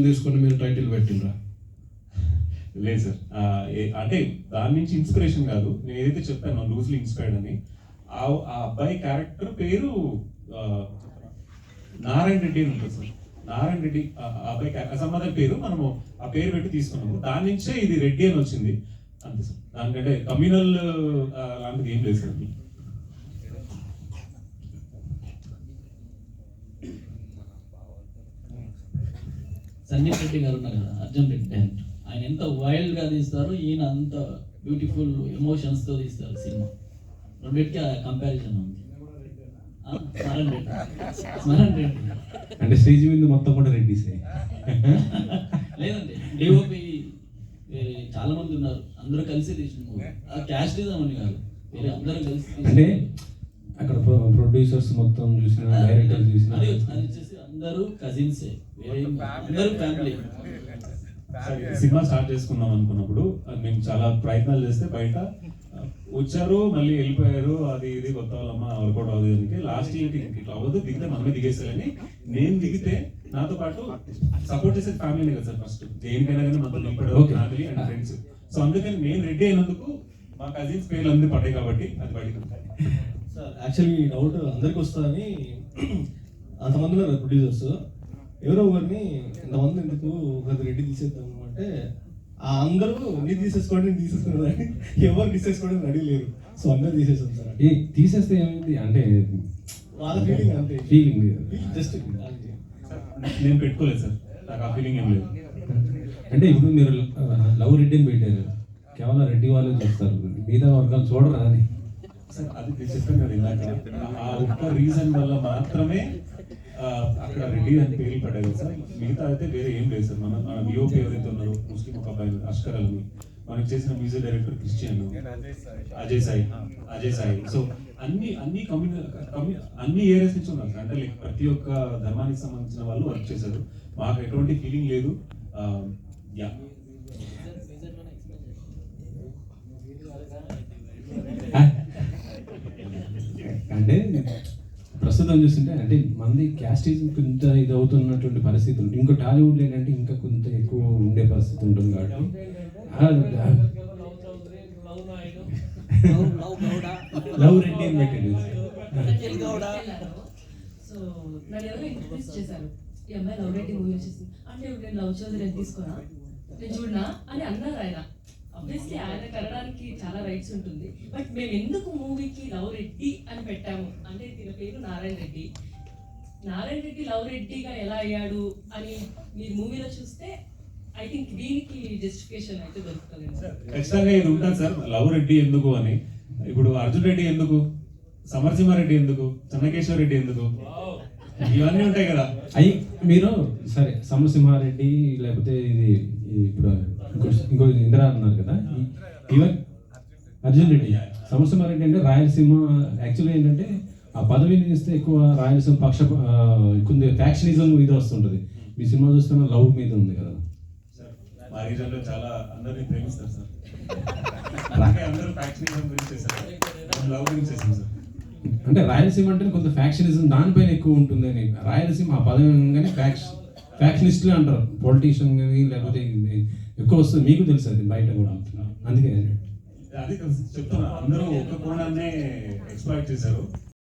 తీసుకొని మీరు టైటిల్ పెట్టిండ్రా? లేదు సార్, అంటే దాని నుంచి ఇన్స్పిరేషన్ కాదు, నేను ఏదైతే చెప్పాను లూజ్లీ ఇన్స్పైర్డ్ అని. ఆ అబ్బాయి క్యారెక్టర్ పేరు నారాయణ రెడ్డి అని ఉంటుంది సార్. నారాయణ రెడ్డి అబ్బాయి అసమ్మదం పేరు, మనము ఆ పేరు పెట్టి తీసుకున్నాము. దాని నుంచే ఇది రెడ్డి అని వచ్చింది అంతే సార్. దానికంటే కమ్యూనల్ లాంటిది ఏం లేదు సార్. సందీప్ రెడ్డి గారు ఉన్నారు కదా, అర్జున్ రెడ్డి డైరెక్టర్, ఆయన ఎంత వైల్డ్గా తీస్తారు, ఈయన అంత బ్యూటిఫుల్ ఎమోషన్స్తో తీస్తారు సినిమా. రెండింటికి కంపారిజన్ ఉంది. స్మరణ్ రెడ్డి అంటే స్టేజ్ మీద మొత్తం కూడా రెడ్డిసే లేదండి, డిఓపి చాలా మంది ఉన్నారు, అందరూ కలిసి తీసిన మూవీ. ఆ క్యాస్టిజం అని కాదు, వేరే అందరూ కలిసి అంటే అక్కడ ప్రొడ్యూసర్స్ మొత్తం చూసిన, డైరెక్టర్ చూసిన, అది వచ్చేసి అందరూ కజిన్సే, వేరే అందరూ ఫ్యామిలీ. సినిమా స్టార్ట్ చేసుకుందాం అనుకున్నప్పుడు మేము చాలా ప్రయత్నాలు చేస్తే బయట వచ్చారు, మళ్ళీ వెళ్ళిపోయారు, అది ఇది కొత్త వాళ్ళమ్మ వర్కౌట్ అవుతుంది అని. లాస్ట్ ఇయర్కి ఇట్లా అవ్వదు, దిగితే మనమే దిగేస్తారని నేను దిగితే నాతో పాటు సపోర్ట్ చేసే ఫ్యామిలీనే కదా సార్. ఫస్ట్ దేనికైనా కానీ మనతో నింపడం ఫ్యామిలీ అండ్ ఫ్రెండ్స్. సో అందుకని నేను రెడీ అయినందుకు మా కజిన్స్ పేర్లు అన్ని పడ్డాయి కాబట్టి అది బయటకు సార్. యాక్చువల్లీ ఈ డౌట్ అందరికి వస్తుందని, అంతమంది ఉన్నారు ప్రొడ్యూసర్స్, ఎవరో ఒకరిని ఇంతమంది ఎందుకు ఒకరి రెడ్డి తీసేద్దాము అంటే అందరూ నీ తీసేసుకోండి, నేను తీసేసుకున్నాను అని ఎవరు తీసేసుకోవడానికి రెడీ లేరు. సో అందరూ తీసేసాం సార్. తీసేస్తే ఏమైంది అంటే వాళ్ళ ఫీలింగ్ అంతే, ఫీలింగ్ జస్ట్ నేను పెట్టుకోలేదు సార్, నాకు ఆ ఫీలింగ్ ఏం లేదు. అంటే ఇప్పుడు మీరు లవ్ రెడ్డిని పెట్టారు, కేవలం రెడ్డి వాళ్ళే చూస్తారు, మిగతా వర్గాలు చూడరా అని సార్. అది చెప్పాను కదా ఇందాక, ఆ ఒక్క రీజన్ వల్ల మాత్రమే అక్కడ రెడ్డి అని పేర్లు పడ్డాయి సార్. మిగతా అయితే వేరే ఏం లేదు సార్. మన విఓపి ఎవరైతే ఉన్నారో ముస్లిం ఒక అబ్బాయి అష్కర్ అల్వి, మనకి చేసిన music director Christian, Ajay Sai. So అన్ని ఏరియాస్ నుంచి ఉన్నారు సార్. అంటే లైక్ ప్రతి ఒక్క ధర్మానికి సంబంధించిన వాళ్ళు వర్క్ చేశారు. మాకు ఎటువంటి ఫీలింగ్ లేదు. యా అంటే ప్రస్తుతం చూస్తుంటే అంటే మంది క్యాస్టిజం కొంత ఇది అవుతున్నటువంటి పరిస్థితి ఉంటుంది. ఇంకో టాలీవుడ్లో ఏంటంటే ఇంకా కొంత ఎక్కువ ఉండే పరిస్థితి ఉంటుంది కాబట్టి లవ్ రెడ్డి అని పెట్టండి. సో నన్ను ఎవరో ఇంట్రడ్యూస్ చేశారు, ఈ అమ్మాయి లవ్ రెడ్డి మూవీ వచ్చేసి అంటే నేను లవ్ చౌదరి అని తీసుకున్నా, నేను చూడనా అని అన్నారు ఆయన. ఆబ్వియస్లీ ఆయన కనడానికి చాలా రైట్స్ ఉంటుంది, బట్ మేము ఎందుకు మూవీకి లవ్ రెడ్డి అని పెట్టాము అంటే దీని పేరు నారాయణ రెడ్డి. నారాయణ రెడ్డి లవ్ రెడ్డిగా ఎలా అయ్యాడు అని మీరు మూవీలో చూస్తే ఐ థింక్ దీనికి జస్టిఫికేషన్ అయితే దొరుకుతుంది సార్. ఖచ్చితంగా ఇది ఉంటుంది సార్, లవ్ రెడ్డి ఎందుకు అని. ఇప్పుడు అర్జున్ రెడ్డి ఎందుకు, సమరసింహారెడ్డి ఎందుకు, చెన్నకేశ్వర రెడ్డి ఎందుకు, ఇవన్నీ ఉంటాయి కదా. అయ్యి మీరు సరే సమరసింహారెడ్డి లేకపోతే ఇది ఇప్పుడు ఇంకో ఇందిరా అన్నారు కదా, ఈవెన్ అర్జున్ రెడ్డి, సమరసింహారెడ్డి అంటే రాయలసీమ. యాక్చువల్గా ఏంటంటే ఆ పదవిని ఇస్తే ఎక్కువ రాయలసీమ పక్ష కొంచెం ఫ్యాక్షనిజం ఇది వస్తుంటుంది. మీ సినిమా చూస్తున్న లవ్ మీద ఉంది కదా సార్. మా రీజన్లో చాలా అందరినీ ప్రేమిస్తారు సార్, అందరూ ఫ్యాక్షనిజం గురించి చేశారు, లవ్ గురించి చేశారు సార్. అంటే రాయలసీమ అంటే కొంత ఫ్యాక్షనిజం దానిపైన ఎక్కువ ఉంటుంది అని. రాయలసీమ ఆ పదవి ఫ్యాక్షనిస్టులు అంటారు, పొలిటీషియన్ కానీ లేకపోతే ఎక్కువ వస్తుంది. మీకు తెలుసు అది బయట కూడా, అందుకే అది చెప్తున్నా అందరూ ఒక కోణాన్నే ఎక్స్ప్లాయిట్ చేశారు.